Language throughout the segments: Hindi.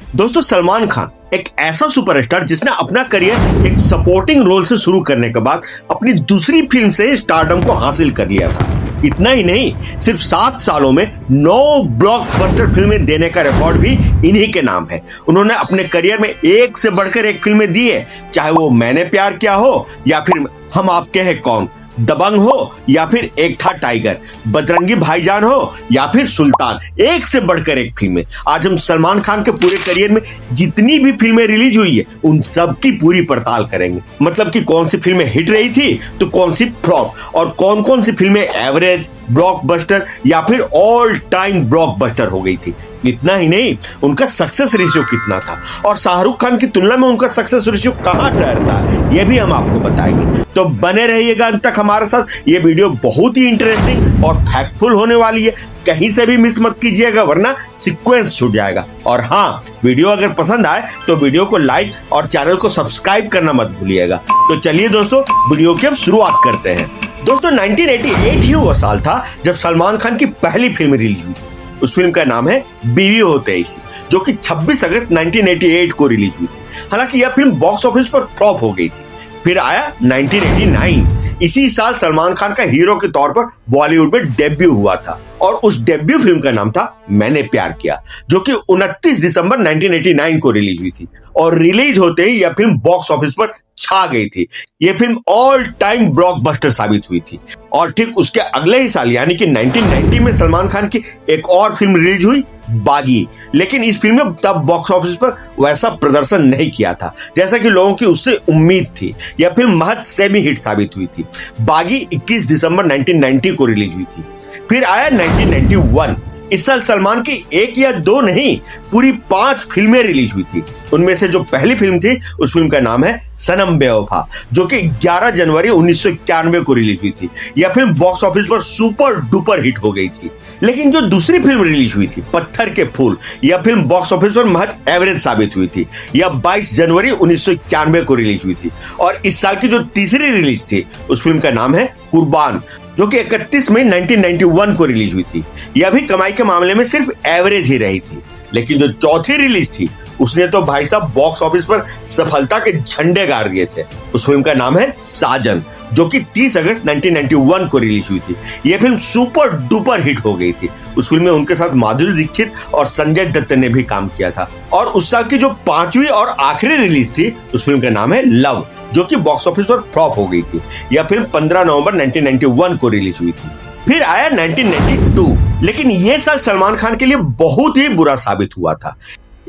दोस्तों, सलमान खान एक ऐसा सुपरस्टार जिसने अपना करियर एक सपोर्टिंग रोल से शुरू करने के बाद अपनी दूसरी फिल्म से स्टारडम को हासिल कर लिया था। इतना ही नहीं, सिर्फ 7 सालों में 9 ब्लॉकबस्टर फिल्में देने का रिकॉर्ड भी इन्हीं के नाम है। उन्होंने अपने करियर में एक से बढ़कर एक फिल्में दी है, चाहे वो मैंने प्यार किया हो या फिर हम आपके हैं कौन, दबंग हो या फिर एक था टाइगर, बजरंगी भाईजान हो या फिर सुल्तान, एक से बढ़कर एक फिल्में। आज हम सलमान खान के पूरे करियर में जितनी भी फिल्में रिलीज हुई है उन सब की पूरी पड़ताल करेंगे। मतलब कि कौन सी फिल्में हिट रही थी तो कौन सी फ्लॉप, और कौन कौन सी फिल्में एवरेज, ब्लॉकबस्टर या फिर ऑल टाइम ब्लॉकबस्टर हो गई थी। इतना ही नहीं, उनका सक्सेस रेशियो कितना था और शाहरुख खान की तुलना में उनका सक्सेस रेशियो कहां ठहरता है, यह भी हम आपको बताएंगे। तो बने रहिएगा अंत तक हमारे साथ। ये वीडियो बहुत ही इंटरेस्टिंग और फैक्टफुल होने वाली है, कहीं से भी मिस मत कीजिएगा वरना सीक्वेंस छूट जाएगा। और हाँ, वीडियो अगर पसंद आए तो वीडियो को लाइक और चैनल को सब्सक्राइब करना मत भूलिएगा। तो चलिए दोस्तों, वीडियो की अब शुरुआत करते हैं। दोस्तों, 1988 ही वो साल था जब सलमान खान की पहली फिल्म रिलीज हुई थी। उस फिल्म का नाम है बीवी हो तेईसी, जो कि 26 अगस्त 1988 को रिलीज हुई थी। हालांकि यह फिल्म बॉक्स ऑफिस पर फ्लॉप हो गई थी। फिर आया 1989। इसी साल सलमान खान का हीरो के तौर पर बॉलीवुड में डेब्यू हुआ था और उस डेब्यू फिल्म का नाम था मैंने प्यार किया, जो कि 29 दिसंबर 1989 को रिलीज हुई थी। और रिलीज होते ही यह फिल्म बॉक्स ऑफिस पर छा गई थी। यह फिल्म ऑल टाइम ब्लॉकबस्टर साबित हुई थी। और ठीक उसके अगले ही साल यानी कि 1990 में सलमान खान की एक और फिल्म रिलीज हुई, बागी। लेकिन इस फिल्म ने तब बॉक्स ऑफिस पर वैसा प्रदर्शन नहीं किया था जैसा कि लोगों की उससे उम्मीद थी। यह फिल्म महज सेमी हिट साबित हुई थी। बागी 21 दिसंबर 1990 को रिलीज हुई थी। फिर आया 1991। इस साल सलमान की एक या दो नहीं, पूरी 5 फिल्में रिलीज हुई थी। उनमें से जो पहली फिल्म थी उस फिल्म का नाम है सनम बेवफा, जो कि 11 जनवरी 1991 को रिलीज हुई थी। यह फिल्म बॉक्स ऑफिस पर सुपर डुपर हिट हो गई थी। लेकिन जो दूसरी फिल्म रिलीज हुई थी पत्थर के फूल, यह फिल्म बॉक्स ऑफिस पर महज एवरेज साबित हुई थी। यह 22 जनवरी 1991 को रिलीज हुई थी। और इस साल की जो तीसरी रिलीज थी उस फिल्म का नाम है कुर्बान, जो कि 31 मई 1991 को रिलीज हुई थी। यह भी कमाई के मामले में सिर्फ एवरेज ही रही थी। लेकिन जो चौथी रिलीज थी उसने तो भाई साहब बॉक्स ऑफिस पर सफलता के झंडे गाड़ दिए थे। उस फिल्म का नाम है साजन, जो कि 30 अगस्त 1991 को रिलीज हुई थी। यह फिल्म सुपर डुपर हिट हो गई थी। उस फिल्म में उनके साथ माधुरी दीक्षित और संजय दत्त ने भी काम किया था। और उस साल की जो 5वीं और आखिरी रिलीज थी उस फिल्म का नाम है लव, जो कि बॉक्स ऑफिस पर फ्लॉप हो गई थी। यह फिल्म 15 नवंबर 1991 को रिलीज हुई थी। फिर आया 1992। लेकिन यह साल सलमान खान के लिए बहुत ही बुरा साबित हुआ था।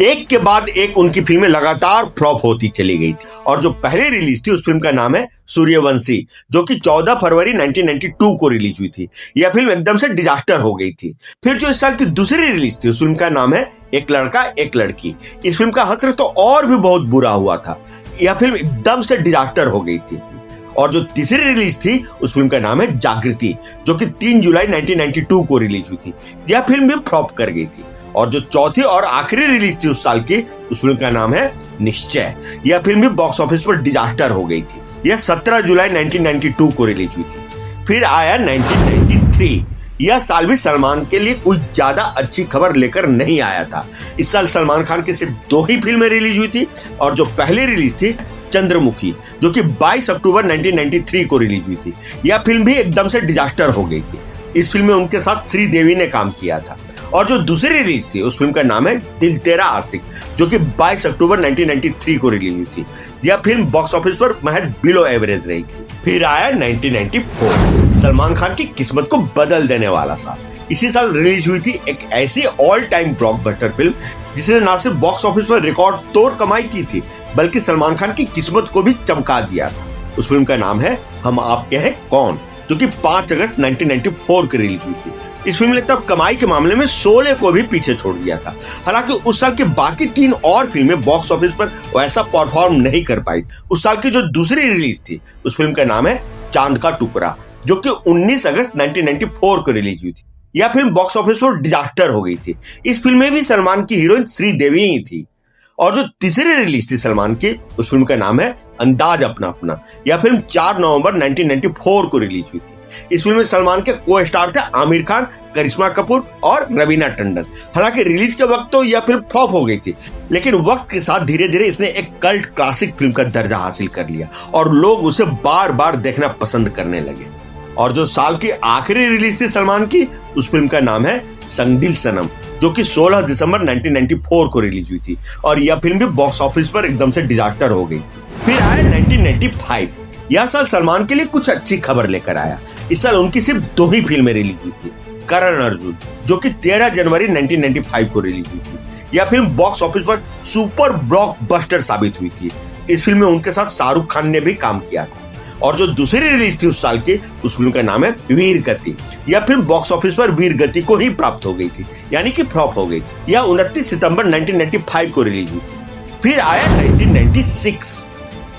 एक के बाद एक उनकी फिल्में लगातार फ्लॉप होती चली गई थी। और जो पहली रिलीज थी उस फिल्म का नाम है सूर्यवंशी, जो कि 14 फरवरी 1992 को रिलीज हुई थी। यह फिल्म एकदम से डिजास्टर हो गई थी। फिर जो इस साल की दूसरी रिलीज थी उस फिल्म का नाम है एक लड़का एक लड़की। इस फिल्म का हश्र तो और भी बहुत बुरा हुआ था। यह फिल्म एकदम से डिजास्टर हो गई थी। और जो तीसरी रिलीज थी उस फिल्म का नाम है जागृति, जो कि 3 जुलाई 1992 को रिलीज हुई थी। यह फिल्म भी फ्लॉप कर गई थी। और जो चौथी और आखिरी रिलीज थी उस साल की उस फिल्म का नाम है निश्चय। यह फिल्म भी बॉक्स ऑफिस पर डिजास्टर हो गई थी। यह 17 जुलाई 1992 को रिलीज हुई थी। फिर आया 1993। यह साल भी सलमान के लिए कोई ज्यादा अच्छी खबर लेकर नहीं आया था। इस साल सलमान खान की सिर्फ 2 ही फिल्में रिलीज हुई थी। और जो पहली रिलीज थी चंद्रमुखी, जो कि 22 अक्टूबर 1993 को रिलीज हुई थी। यह फिल्म भी एकदम से डिजास्टर हो गई थी। इस फिल्म में उनके साथ श्रीदेवी ने काम किया था। और जो दूसरी रिलीज थी उस फिल्म का नाम है दिल तेरा आशिक, जो कि 22 अक्टूबर 1993 को रिलीज हुई थी। यह फिल्म बॉक्स ऑफिस पर महज बिलो एवरेज रही थी। फिर आया 1994, सलमान खान की किस्मत को बदल देने वाला साल। इसी साल रिलीज हुई थी एक ऐसी ऑल टाइम ब्लॉकबस्टर फिल्म जिसने न सिर्फ बॉक्स ऑफिस पर रिकॉर्ड तोड़ कमाई की थी बल्कि सलमान खान की किस्मत को भी चमका दिया था। उस फिल्म का नाम है हम आपके हैं कौन, जो कि 5 अगस्त 1994 को रिलीज हुई थी। इस फिल्म ने तब कमाई के मामले में शोले को भी पीछे छोड़ दिया था। हालांकि उस साल की बाकी 3 और फिल्में बॉक्स ऑफिस पर वैसा परफॉर्म नहीं कर पाई। उस साल की जो दूसरी रिलीज थी उस फिल्म का नाम है चांद का टुकड़ा, जो कि 19 अगस्त 1994 को रिलीज हुई थी। यह फिल्म बॉक्स ऑफिस पर डिजास्टर हो गई थी। इस फिल्म में भी सलमान की हीरोइन श्रीदेवी ही थी। और जो तीसरी रिलीज थी सलमान की उस फिल्म का नाम है अंदाज अपना अपना। यह फिल्म 4 नवंबर 1994 को रिलीज हुई थी। इस फिल्म में सलमान के को स्टार थे आमिर खान, करिश्मा कपूर और रवीना टंडन। हालांकि रिलीज के वक्त तो यह फिल्म फ्लॉप हो गई थी, लेकिन वक्त के साथ धीरे धीरे इसने एक कल्ट क्लासिक फिल्म का दर्जा हासिल कर लिया और लोग उसे बार बार देखना पसंद करने लगे। और जो साल की आखिरी रिलीज थी सलमान की, उस फिल्म का नाम है संग दिल सनम, जो कि 16 दिसंबर 1994 को रिलीज हुई थी और यह फिल्म भी बॉक्स ऑफिस पर एकदम से डिजास्टर हो गई। फिर आया 1995। यह साल सलमान के लिए कुछ अच्छी खबर लेकर आया। इस साल उनकी सिर्फ 2 ही फिल्में रिलीज हुई थी। करण अर्जुन, जो कि 13 जनवरी 1995 को रिलीज हुई थी। यह फिल्म बॉक्स ऑफिस पर सुपर ब्लॉकबस्टर साबित हुई थी। इस फिल्म में उनके साथ शाहरुख खान ने भी काम किया था। और जो दूसरी रिलीज थी उस साल की, उस फिल्म का नाम है वीर गति। यह फिल्म बॉक्स ऑफिस पर वीर गति को ही प्राप्त हो गई थी, यानी कि फ्लॉप हो गई थी। यह 29 सितंबर 1995 को रिलीज हुई थी। फिर आया 1996।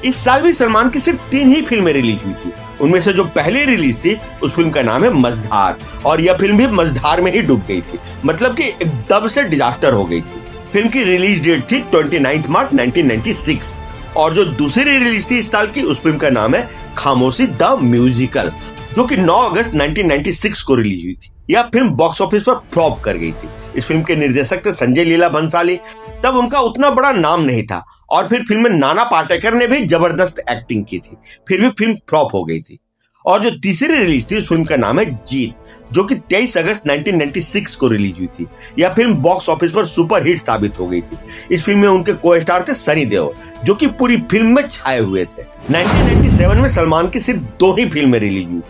इस साल भी सलमान की सिर्फ 3 ही फिल्में रिलीज हुई थी। उनमें से जो पहली रिलीज थी उस फिल्म का नाम है मझधार, और यह फिल्म भी मझधार में ही डूब गई थी, मतलब कि एकदम से डिजास्टर हो गई थी। फिल्म की रिलीज डेट थी 29 मार्च 1996। और जो दूसरी रिलीज थी इस साल की, उस फिल्म का नाम है खामोशी द म्यूजिकल, जो कि 9 अगस्त 1996 को रिलीज हुई थी। यह फिल्म बॉक्स ऑफिस पर फ्लॉप कर गई थी। इस फिल्म के निर्देशक थे संजय लीला भंसाली। तब उनका उतना बड़ा नाम नहीं था और फिर फिल्म में नाना पाटेकर ने भी जबरदस्त एक्टिंग की थी, फिर भी फिल्म फ्लॉप हो गई थी। और जो तीसरी रिलीज थी उस फिल्म का नाम है जीत, जो कि 23 अगस्त 1996 को रिलीज हुई थी। यह फिल्म बॉक्स ऑफिस पर सुपर हिट साबित हो गई थी। इस फिल्म में उनके को स्टार थे सनी देओल, जो कि पूरी फिल्म में छाए हुए थे। 1997 में सलमान की सिर्फ 2 ही फिल्में रिलीज हुई।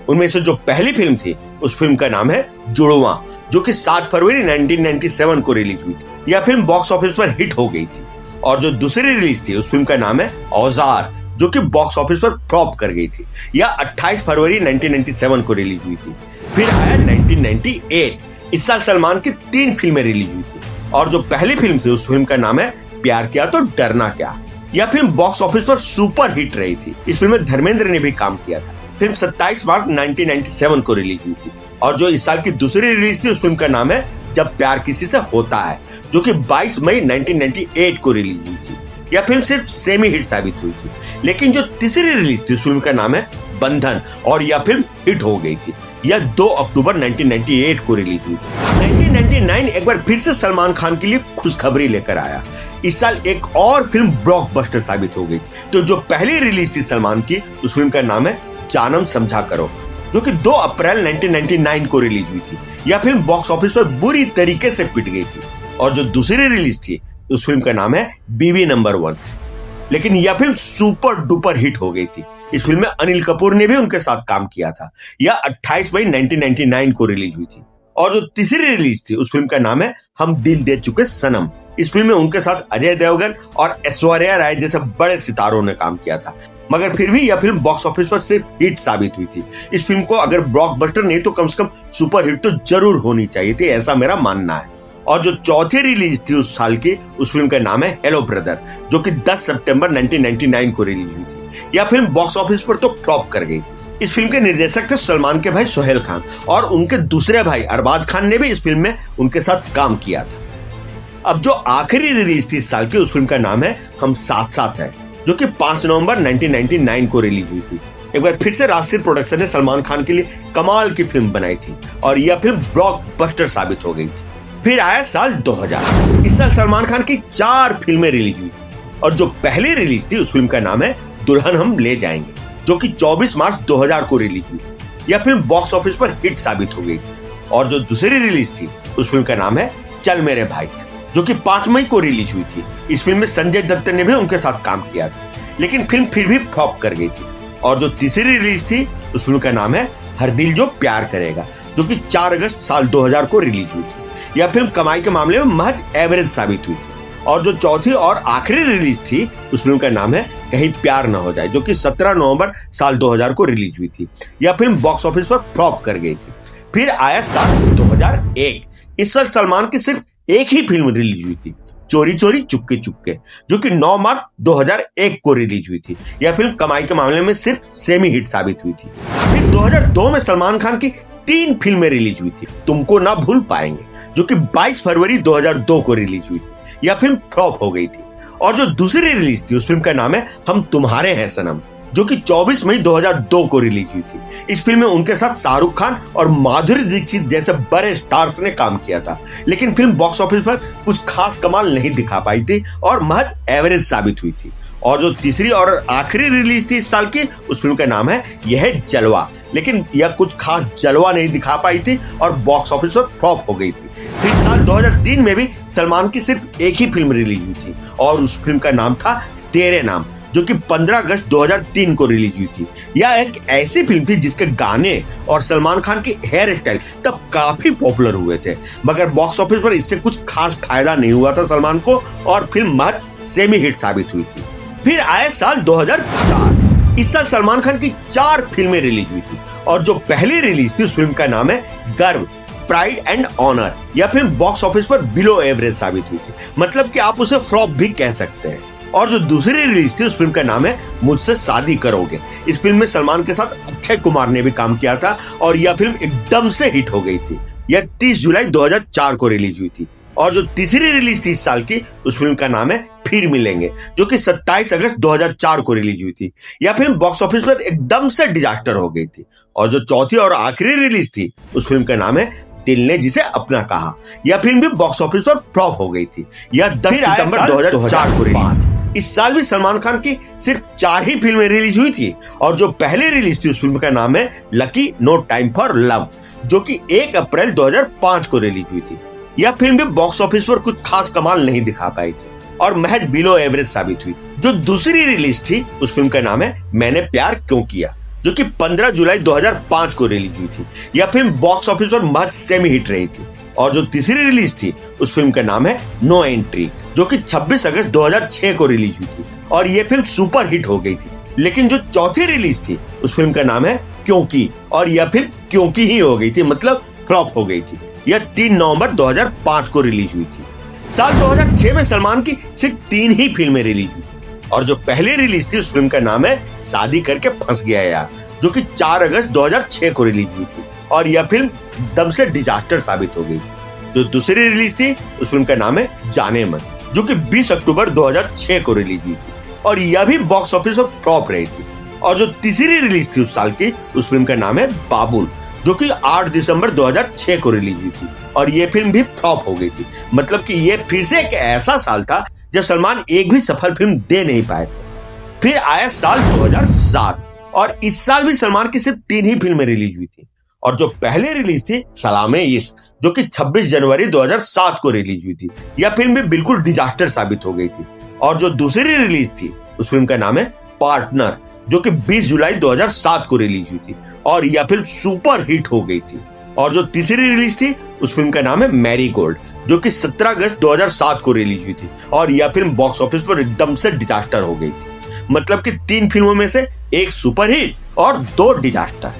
उनमें से जो पहली फिल्म थी उस फिल्म का नाम है जुड़वा, जो कि 7 फरवरी 1997 को रिलीज हुई थी। यह फिल्म बॉक्स ऑफिस पर हिट हो गई थी। और जो दूसरी रिलीज थी उस फिल्म का नाम है औजार, जो कि बॉक्स ऑफिस पर फ्लॉप कर गई थी। यह 28 फरवरी 1997 को रिलीज हुई थी। फिर आया 1998। इस साल सलमान की 3 फिल्में रिलीज हुई थी और जो पहली फिल्म थी उस फिल्म का नाम है प्यार किया तो डरना क्या। यह फिल्म बॉक्स ऑफिस पर सुपर हिट रही थी। इस फिल्म में धर्मेंद्र ने भी काम किया था। फिल्म 27 मार्च 1997 को रिलीज हुई थी। और जो इस साल की दूसरी रिलीज थी उस फिल्म का नाम है जब प्यार किसी से होता है, जो कि 22 मई 1998 को रिलीज हुई थी। यह फिल्म सिर्फ सेमी हिट साबित हुई थी। लेकिन जो तीसरी रिलीज थी उस फिल्म का नाम है बंधन, और यह फिल्म हिट हो गई थी। यह 2 अक्टूबर 1998 को रिलीज हुई थी। 1999 एक बार फिर से सलमान खान के लिए खुशखबरी लेकर आया। इस साल एक और फिल्म ब्लॉकबस्टर साबित हो गई थी। तो जो पहली रिलीज थी सलमान की उस फिल्म का नाम है जानम समझा करो, जो कि 2 अप्रैल 1999 को रिलीज हुई थी। यह फिल्म बॉक्स ऑफिस पर बुरी तरीके से पिट गई थी। और जो दूसरी रिलीज थी उस फिल्म का नाम है बीवी नंबर 1, लेकिन यह फिल्म सुपर डुपर हिट हो गई थी। इस फिल्म में अनिल कपूर ने भी उनके साथ काम किया था। यह 28 मई 1999 को रिलीज हुई थी। और जो तीसरी रिलीज थी उस फिल्म का नाम है हम दिल दे चुके सनम। इस फिल्म में उनके साथ अजय देवगन और ऐश्वर्या राय जैसे बड़े सितारों ने काम किया था, मगर फिर भी यह फिल्म बॉक्स ऑफिस पर सिर्फ हिट साबित हुई थी। इस फिल्म को अगर ब्लॉकबस्टर नहीं तो कम से कम सुपर हिट तो जरूर होनी चाहिए थी, ऐसा मेरा मानना है। और जो चौथी रिलीज थी उस साल की उस फिल्म का नाम है हेलो ब्रदर, जो कि 10 सितंबर 1999 को रिलीज हुई थी। यह फिल्म बॉक्स ऑफिस पर तो फ्लॉप कर गई थी। इस फिल्म के निर्देशक थे सलमान के भाई सोहेल खान, और उनके दूसरे भाई अरबाज खान ने भी इस फिल्म में उनके साथ काम किया था। अब जो आखिरी रिलीज थी इस साल की उस फिल्म का नाम है हम साथ साथ है, जो कि 5 नवंबर 1999 को रिलीज हुई थी। एक बार फिर से राजश्री प्रोडक्शन ने सलमान खान के लिए कमाल की फिल्म बनाई थी और यह फिल्म ब्लॉकबस्टर साबित हो गई थी। फिर आया साल 2000। इस साल सलमान खान की 4 फिल्में रिलीज हुई थी और जो पहली रिलीज थी उस फिल्म का नाम है दुल्हन हम ले जाएंगे, जो कि 24 मार्च 2000 को रिलीज हुई। यह फिल्म बॉक्स ऑफिस पर हिट साबित हो गई थी। और जो दूसरी रिलीज थी उस फिल्म का नाम है चल मेरे भाई, जो कि 5 मई को रिलीज हुई थी। इस फिल्म में संजय दत्त ने भी उनके साथ काम किया था, लेकिन फिल्म फिर भी फ्लॉप कर गई थी। और जो तीसरी रिलीज थी उस फिल्म का नाम है हर दिल जो प्यार करेगा, जो कि 4 अगस्त साल 2000 को रिलीज हुई थी। यह फिल्म कमाई के मामले में महज एवरेज साबित हुई थी। और जो चौथी और आखिरी रिलीज थी उस फिल्म का नाम है कहीं प्यार न हो जाए, जो कि 17 नवंबर साल 2000 को रिलीज हुई थी। यह फिल्म बॉक्स ऑफिस पर फ्लॉप कर गई थी। फिर आया साल 2001। इस साल सलमान की सिर्फ एक ही फिल्म रिलीज हुई थी, चोरी चोरी चुपके चुपके, जो कि 9 मार्च 2001 को रिलीज हुई थी। यह फिल्म कमाई के मामले में सिर्फ सेमी हिट साबित हुई थी। फिर 2002 में सलमान खान की 3 फिल्में रिलीज हुई थी। तुमको ना भूल पाएंगे, जो कि 22 फरवरी 2002 को रिलीज हुई थी। यह फिल्म फ्लॉप हो गई थी। और जो दूसरी रिलीज थी उस फिल्म का नाम है हम तुम्हारे हैं सनम, जो कि 24 मई 2002 को रिलीज हुई थी। इस फिल्म में उनके साथ शाहरुख खान और माधुरी दीक्षित जैसे बड़े स्टार्स ने काम किया था, लेकिन फिल्म बॉक्स ऑफिस पर कुछ खास कमाल नहीं दिखा पाई थी और महज एवरेज साबित हुई थी। और जो तीसरी और आखिरी रिलीज थी इस साल की, उस फिल्म का नाम है यह है जलवा, लेकिन यह कुछ खास जलवा नहीं दिखा पाई थी और बॉक्स ऑफिस पर फ्लॉप हो गई थी। फिर साल 2003 में भी सलमान की सिर्फ एक ही फिल्म रिलीज हुई थी और उस फिल्म का नाम था तेरे नाम, जो कि 15 अगस्त 2003 को रिलीज हुई थी। यह एक ऐसी फिल्म थी जिसके गाने और सलमान खान की हेयर स्टाइल तब काफी पॉपुलर हुए थे, मगर बॉक्स ऑफिस पर इससे कुछ खास फायदा नहीं हुआ था सलमान को और फिल्म महज सेमी हिट साबित हुई थी। फिर आए साल 2004। इस साल सलमान खान की 4 फिल्में रिलीज हुई थी और जो पहली रिलीज थी उस फिल्म का नाम है गर्व, प्राइड एंड ऑनर। यह फिल्म बॉक्स ऑफिस पर बिलो एवरेज साबित हुई थी, मतलब कि आप उसे फ्लॉप भी कह सकते हैं। और जो दूसरी रिलीज थी उस फिल्म का नाम है मुझसे शादी करोगे। इस फिल्म में सलमान के साथ अक्षय कुमार ने भी काम किया था और यह फिल्म एकदम से हिट हो गई थी। यह 30 जुलाई 2004 को रिलीज हुई थी। और जो तीसरी रिलीज थी इस साल की, उस फिल्म का नाम है फिर मिलेंगे, जो कि 27 अगस्त 2004 को रिलीज हुई थी। यह फिल्म बॉक्स ऑफिस पर एकदम से डिजास्टर हो गई थी। और जो चौथी और आखिरी रिलीज थी उस फिल्म का नाम है दिल ने जिसे अपना कहा। यह फिल्म भी बॉक्स ऑफिस पर फ्लॉप हो गई थी। यह 10 सितंबर 2004 को रिलीज। इस साल भी सलमान खान की सिर्फ 4 ही फिल्में रिलीज हुई थी और जो पहली रिलीज थी उस फिल्म का नाम है Lucky No Time for Love, जो कि 1 अप्रैल 2005 को रिलीज हुई थी। यह फिल्म भी बॉक्स ऑफिस पर कुछ खास कमाल नहीं दिखा पाई थी और महज बिलो एवरेज साबित हुई। जो दूसरी रिलीज थी उस फिल्म का नाम है मैंने प्यार क्यों किया, जो कि 15 जुलाई 2005 को रिलीज हुई थी। यह फिल्म बॉक्स ऑफिस पर महज सेमी हिट रही थी। और जो तीसरी रिलीज थी उस फिल्म का नाम है नो एंट्री, जो कि 26 अगस्त 2006 को रिलीज हुई थी और यह फिल्म सुपर हिट हो गई थी। लेकिन जो चौथी रिलीज थी उस फिल्म का नाम है क्योंकि, और यह फिल्म क्योंकि ही हो गई थी, मतलब फ्लॉप हो गई थी। यह 3 नवंबर 2005 को रिलीज हुई थी। साल 2006 में सलमान की सिर्फ 3 ही फिल्में रिलीज हुई और जो पहली रिलीज थी उस फिल्म का नाम है शादी करके फंस गया यार, जो कि 4 अगस्त 2006 को रिलीज हुई थी और यह फिल्म दम से डिजास्टर साबित हो गई। जो दूसरी रिलीज थी उस फिल्म का नाम है जाने मन, जो कि 20 अक्टूबर 2006 को रिलीज हुई थी और यह भी बॉक्स ऑफिस पर फ्लॉप रही थी। और जो तीसरी रिलीज थी उस साल की, उस फिल्म का नाम है बाबुल, जो कि 8 दिसंबर 2006 को रिलीज हुई थी और ये फिल्म भी फ्लॉप हो गई थी। मतलब कि ये फिर से एक ऐसा साल था जब सलमान एक भी सफल फिल्म दे नहीं पाए थे। फिर आया साल 2007 और इस साल भी सलमान की सिर्फ 3 ही फिल्में रिलीज हुई थी और जो पहले रिलीज थी सलामे इश्क, जो कि 26 जनवरी 2007 को रिलीज हुई थी। यह फिल्म भी बिल्कुल डिजास्टर साबित हो गई थी। और जो दूसरी रिलीज थी उस फिल्म का नाम है पार्टनर, जो कि 20 जुलाई 2007 को रिलीज हुई थी और यह फिल्म सुपर हिट हो गई थी। और जो तीसरी रिलीज थी उस फिल्म का नाम है मैरी गोल्ड, जो कि 17 अगस्त 2007 को रिलीज हुई थी और यह फिल्म बॉक्स ऑफिस पर एकदम से डिजास्टर हो गई थी। मतलब कि 3 फिल्मों में से 1 सुपर हिट और 2 डिजास्टर।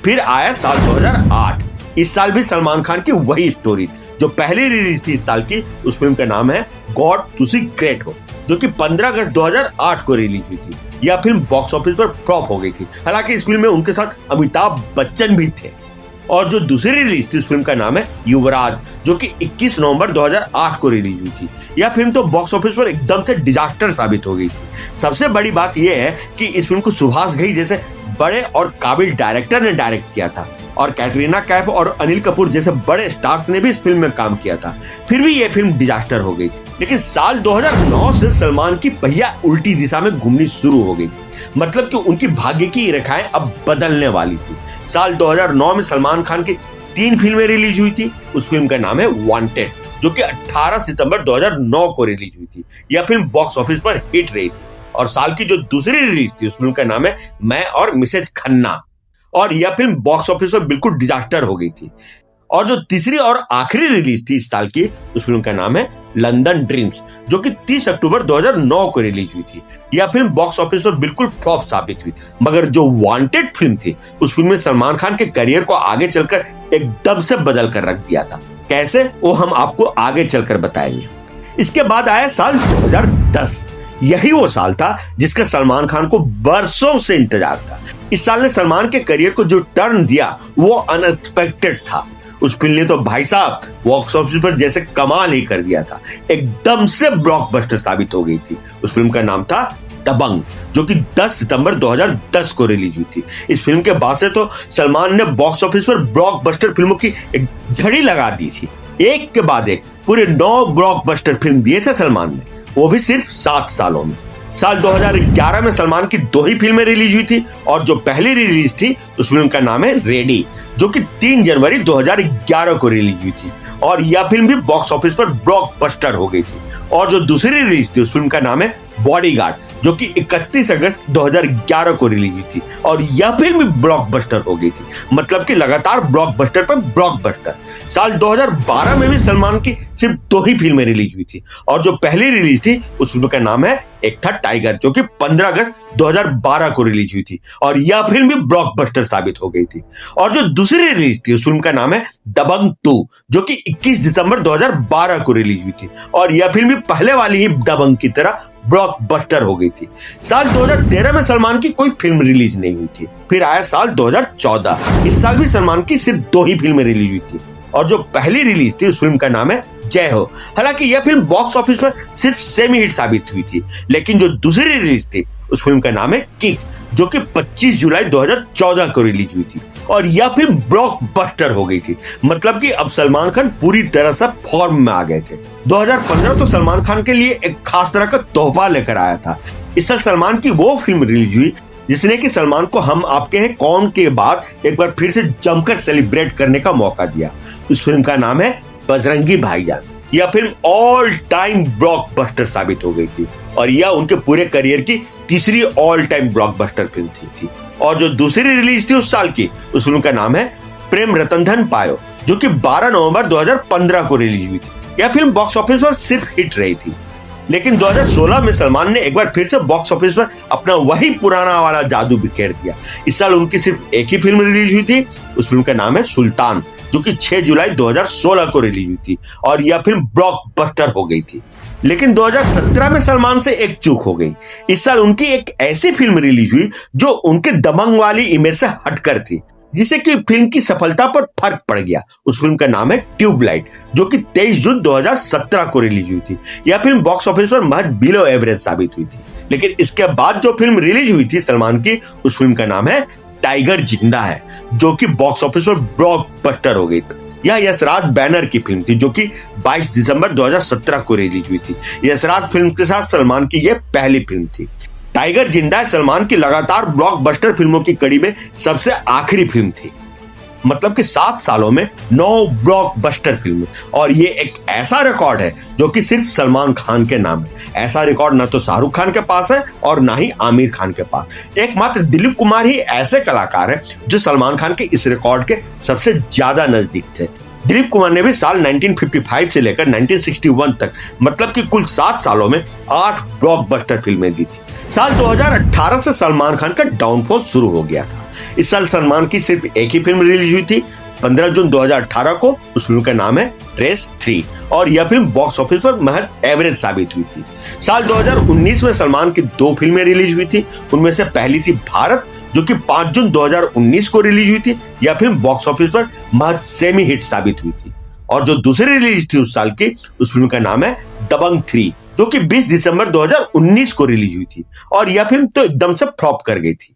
फिर आया साल 2008। इस साल भी सलमान खान की वही स्टोरी थी। जो पहली रिलीज थी इस साल की, उस फिल्म का नाम है गॉड तुसी ग्रेट हो, जो कि 15 अगस्त 2008 को रिलीज हुई थी। यह फिल्म बॉक्स ऑफिस पर फ्लॉप हो गई थी। हालांकि इस फिल्म में उनके साथ अमिताभ बच्चन भी थे। और जो दूसरी रिलीज थी उस फिल्म का नाम है युवराज, जो कि 21 नवंबर 2008 को रिलीज हुई थी। यह फिल्म तो बॉक्स ऑफिस पर एकदम से डिजास्टर साबित हो गई थी। सबसे बड़ी बात यह है कि इस फिल्म को सुभाष घई जैसे बड़े और काबिल डायरेक्टर ने डायरेक्ट किया था और कैटरीना कैफ और अनिल कपूर जैसे बड़े स्टार्स ने भी इस फिल्म में काम किया था। फिर भी यह फिल्म डिजास्टर हो गई थी। लेकिन साल 2009 से सलमान की पहिया उल्टी दिशा में घूमनी शुरू हो गई थी। मतलब कि उनकी भाग्य की रेखाएं अब बदलने वाली थी। साल 2009 में सलमान खान की 3 फिल्में रिलीज हुई थी। उस फिल्म का नाम है वांटेड, जो कि 18 सितंबर 2009 को रिलीज हुई थी। यह फिल्म बॉक्स ऑफिस पर हिट रही थी। और साल की जो दूसरी रिलीज थी उस फिल्म का नाम है मैं और मिसेज खन्ना, और यह फिल्म बॉक्स ऑफिस पर बिल्कुल डिजास्टर हो गई थी। और जो तीसरी और आखिरी रिलीज थी इस साल की, उस फिल्म का नाम है लंदन ड्रीम्स, जो कि 30 अक्टूबर 2009 को रिलीज हुई थी। यह फिल्म बॉक्स ऑफिस पर बिल्कुल फ्लॉप साबित हुई थी। मगर जो वांटेड फिल्म थी उस फिल्म में सलमान खान के करियर को आगे चलकर एकदम से बदल कर रख दिया था। कैसे, वो हम आपको आगे चलकर बताएंगे। इसके बाद आया साल 2010। यही वो साल था जिसका सलमान खान को बरसों से इंतजार था। इस साल ने सलमान के करियर को जो टर्न दिया वो अनएक्सपेक्टेड था। उस फिल्म ने तो भाई साहब बॉक्स ऑफिस पर जैसे कमाल ही कर दिया था। एकदम से ब्लॉकबस्टर साबित हो गई थी। उस फिल्म का नाम था दबंग, जो कि 10 सितंबर 2010 को रिलीज हुई थी। इस फिल्म के बाद से तो सलमान ने बॉक्स ऑफिस पर ब्लॉकबस्टर फिल्मों की एक झड़ी लगा दी थी। एक के बाद एक पूरे 9 ब्लॉकबस्टर फिल्म दिए थे सलमान ने, वो भी सिर्फ 7 सालों में। साल 2011 में सलमान की 2 ही फिल्में रिलीज हुई थी, और जो पहली रिलीज थी उस फिल्म का नाम है रेडी, जो कि 3 जनवरी 2011 को रिलीज हुई थी, और यह फिल्म भी बॉक्स ऑफिस पर ब्लॉकबस्टर हो गई थी। और जो दूसरी रिलीज थी उस फिल्म का नाम है बॉडीगार्ड, जो कि 31 अगस्त 2011 को रिलीज हुई थी, और यह फिल्म भी ब्लॉकबस्टर हो गई थी। मतलब कि लगातार ब्लॉकबस्टर पर ब्लॉकबस्टर। साल 2012 में भी सलमान की सिर्फ 2 ही फिल्में रिलीज हुई थी, और जो पहली रिलीज थी उस फिल्म का नाम है एक था टाइगर, जो कि 15 अगस्त 2012 को रिलीज हुई थी, और यह फिल्म भी ब्लॉकबस्टर साबित हो गई थी। और जो दूसरी रिलीज थी उस फिल्म का नाम है दबंग 2, जो कि 21 दिसंबर 2012 को रिलीज हुई थी, और यह फिल्म भी पहले वाली ही दबंग की तरह ब्लॉकबस्टर हो गई थी। साल 2013 में सलमान की कोई फिल्म रिलीज नहीं हुई थी। फिर आया साल 2014, इस साल भी सलमान की सिर्फ 2 ही फिल्में रिलीज हुई थी, और जो पहली रिलीज थी उस फिल्म का नाम है जय हो। हालांकि यह फिल्म बॉक्स ऑफिस पर सिर्फ सेमी हिट साबित हुई थी, लेकिन जो दूसरी रिलीज थी उस फिल्म का नाम है किक, जो कि 25 जुलाई 2014 को रिलीज हुई थी, और यह फिल्म ब्लॉकबस्टर हो गई थी। मतलब कि अब सलमान खान पूरी तरह से फॉर्म में आ गए थे। 2015 तो सलमान खान के लिए एक खास तरह का तोहफा लेकर आया था। इस साल सलमान की वो फिल्म रिलीज हुई जिसने कि सलमान को हम आपके हैं कौन के बाद एक बार फिर से जमकर सेलिब्रेट करने का मौका दिया। उस फिल्म का नाम है बजरंगी भाईजान। यह फिल्म ऑल टाइम ब्लॉकबस्टर साबित हो गई थी, और यह उनके पूरे करियर की तीसरी ऑल टाइम ब्लॉकबस्टर फिल्म थी। और जो दूसरी रिलीज थी उस साल की उस फिल्म का नाम है प्रेम रतन धन पायो, जो कि 12 नवंबर 2015 को रिलीज हुई थी। यह फिल्म बॉक्स ऑफिस पर सिर्फ हिट रही थी, लेकिन 2016 में सलमान ने एक बार फिर से बॉक्स ऑफिस पर अपना वही पुराना वाला जादू बिखेर दिया। इस साल उनकी सिर्फ एक ही फिल्म रिलीज हुई थी, उस फिल्म का नाम है सुल्तान, जो कि 6 जुलाई 2016 को रिलीज हुई थी, और यह फिल्म ब्लॉकबस्टर हो गई थी। लेकिन 2017 में सलमान से एक चूक हो गई। इस साल उनकी एक ऐसी फिल्म रिलीज हुई जो उनके दबंग वाली इमेज से हटकर थी, जिससे कि फिल्म की सफलता पर फर्क पड़ गया। उस फिल्म का नाम है ट्यूबलाइट, जो कि 23 जून 2017 को रिलीज हुई थी। यह फिल्म बॉक्स ऑफिस पर महज बिलो एवरेज साबित हुई थी। लेकिन इसके बाद जो फिल्म रिलीज हुई थी सलमान की, उस फिल्म का नाम है टाइगर जिंदा है, जो कि बॉक्स ऑफिस पर ब्लॉकबस्टर हो गई थी। यह यशराज बैनर की फिल्म थी, जो कि 22 दिसंबर 2017 को रिलीज हुई थी। यशराज फिल्म के साथ सलमान की यह पहली फिल्म थी। टाइगर जिंदा सलमान की लगातार ब्लॉकबस्टर फिल्मों की कड़ी में सबसे आखिरी फिल्म थी। मतलब कि 7 सालों में 9 ब्लॉकबस्टर फिल्में, और ये एक ऐसा रिकॉर्ड है जो कि सिर्फ सलमान खान के नाम है। ऐसा रिकॉर्ड ना तो शाहरुख खान के पास है और ना ही आमिर खान के पास। एकमात्र दिलीप कुमार ही ऐसे कलाकार हैं जो सलमान खान के इस रिकॉर्ड के सबसे ज्यादा नजदीक थे। दिलीप कुमार ने भी साल 1955 से लेकर 1961 तक, मतलब कि कुल 7 सालों में 8 ब्लॉकबस्टर फिल्में दी थी। साल 2018 से सलमान खान का डाउनफॉल शुरू हो गया था। इस साल सलमान की सिर्फ एक ही फिल्म रिलीज हुई थी 15 जून 2018 को। उस फिल्म का नाम है रेस 3, और यह फिल्म बॉक्स ऑफिस पर महज एवरेज साबित हुई थी। साल 2019 में सलमान की 2 फिल्में रिलीज हुई थी। उनमें से पहली थी भारत, जो कि 5 जून 2019 को रिलीज हुई थी। यह फिल्म बॉक्स ऑफिस पर महज सेमी हिट साबित हुई थी। और जो दूसरी रिलीज थी उस साल की, उस फिल्म का नाम है दबंग 3, जो कि 20 दिसंबर 2019 को रिलीज हुई थी, और यह फिल्म तो एकदम से फ्लॉप कर गई थी।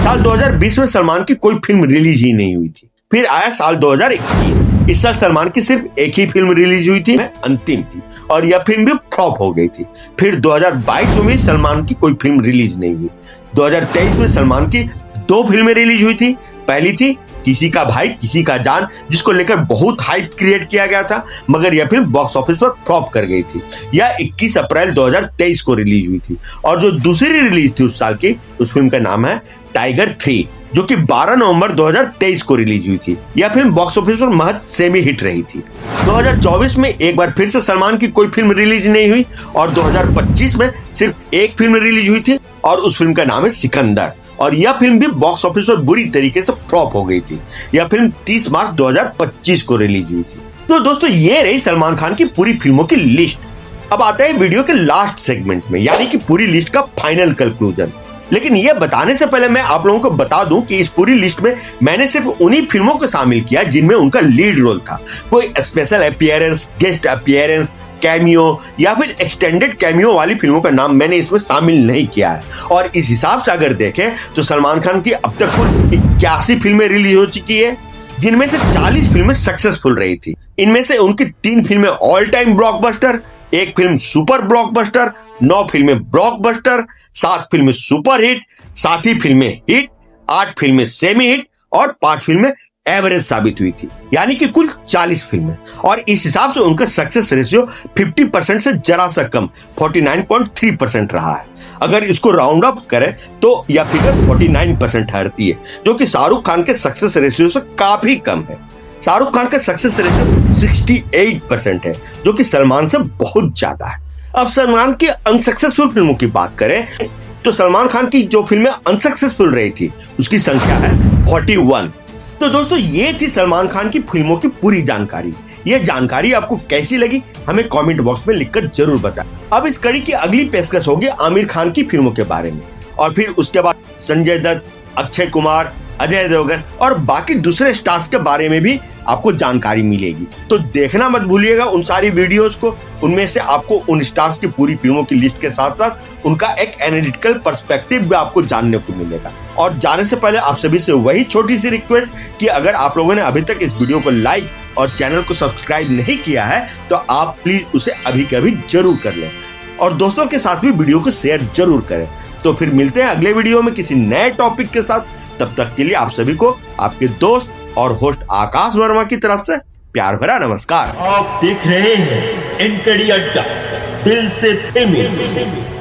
साल 2020 में सलमान की कोई फिल्म रिलीज ही नहीं हुई थी। फिर आया साल 2021। इस साल सलमान की सिर्फ एक ही फिल्म रिलीज हुई थी, अंतिम थी, और यह फिल्म भी फ्लॉप हो गई थी। फिर 2022 में भी सलमान की कोई फिल्म रिलीज नहीं हुई। 2023 में सलमान की 2 फिल्में रिलीज हुई थी। पहली थी किसी का भाई किसी का जान, जिसको लेकर बहुत हाइप क्रिएट किया गया था, मगर यह फिल्म बॉक्स ऑफिस पर फ्लॉप कर गई थी। यह 21 अप्रैल 2023 को रिलीज हुई थी। और जो दूसरी रिलीज थी उस साल की, उस फिल्म का नाम है टाइगर 3, जो कि 12 नवंबर 2023 को रिलीज हुई थी। यह फिल्म बॉक्स ऑफिस पर महज सेमी हिट रही थी। 2024 में एक बार फिर से सलमान की कोई फिल्म रिलीज नहीं हुई, और 2025 में सिर्फ एक फिल्म रिलीज हुई थी, और उस फिल्म का नाम है सिकंदर, और यह फिल्म भी बॉक्स ऑफिस पर बुरी तरीके से फ्लॉप हो गई थी। यह फिल्म 30 मार्च 2025 को रिलीज हुई थी। तो दोस्तों, ये रही सलमान खान की पूरी फिल्मों की लिस्ट। अब आता है वीडियो के लास्ट सेगमेंट में, यानी कि पूरी लिस्ट का फाइनल कंक्लूजन। लेकिन यह बताने से पहले मैं आप लोगों को बता दूं कि इस पूरी लिस्ट में मैंने सिर्फ उन्हीं फिल्मों को शामिल किया जिनमें उनका लीड रोल था। कोई special appearance, guest appearance, cameo या फिर एक्सटेंडेड कैमियो वाली फिल्मों का नाम मैंने इसमें शामिल नहीं किया है। और इस हिसाब से अगर देखें तो सलमान खान की अब तक कुल 81 फिल्में रिलीज हो चुकी है, जिनमें से 40 फिल्में सक्सेसफुल रही थी। इनमें से उनकी 3 फिल्में all time blockbuster, 1 film super blockbuster, 9 फिल्में ब्लॉकबस्टर, 7 फिल्में सुपर हिट, 7 ही फिल्में हिट, 8 फिल्में सेमी हिट और 5 फिल्में एवरेज साबित हुई थी, यानी कि कुल 40 फिल्में। और इस हिसाब से उनका सक्सेस रेशियो 50% से जरा सा कम 49.3% रहा है। अगर इसको राउंड अप करें तो यह फिगर 49% ठहरती है, जो कि शाहरुख खान के सक्सेस रेशियो से काफी कम है। शाहरुख खान का सक्सेस रेशियो 68% है, जो कि सलमान से बहुत ज्यादा है। अब सलमान की अनसक्सेसफुल फिल्मों की बात करें तो सलमान खान की जो फिल्में अनसक्सेसफुल रही थी उसकी संख्या है 41। तो दोस्तों ये थी सलमान खान की फिल्मों की पूरी जानकारी। ये जानकारी आपको कैसी लगी हमें कमेंट बॉक्स में लिखकर जरूर बताएं। अब इस कड़ी की अगली पेशकश होगी आमिर खान की फिल्मों के बारे में, और फिर उसके बाद संजय दत्त, अक्षय कुमार, अजय देवगन और बाकी दूसरे स्टार्स के बारे में भी आपको जानकारी मिलेगी। तो देखना मत भूलिएगा उन सारी वीडियोस को। उनमें से आपको उन स्टार्स की पूरी फिल्मों की लिस्ट के साथ साथ उनका एक एनालिटिकल पर्सपेक्टिव भी आपको जानने को मिलेगा। और जाने से पहले आप सभी से वही छोटी सी रिक्वेस्ट कि अगर आप लोगों ने अभी तक इस वीडियो को लाइक और चैनल को सब्सक्राइब नहीं किया है तो आप प्लीज उसे अभी के अभी जरूर कर लें, और दोस्तों के साथ भी वीडियो को शेयर जरूर करें। तो फिर मिलते हैं अगले वीडियो में किसी नए टॉपिक के साथ। तब तक के लिए आप सभी को आपके दोस्त और होस्ट आकाश वर्मा की तरफ से प्यार भरा नमस्कार। आप देख रहे हैं एनकड़ी अड्डा, दिल से फिल्मी।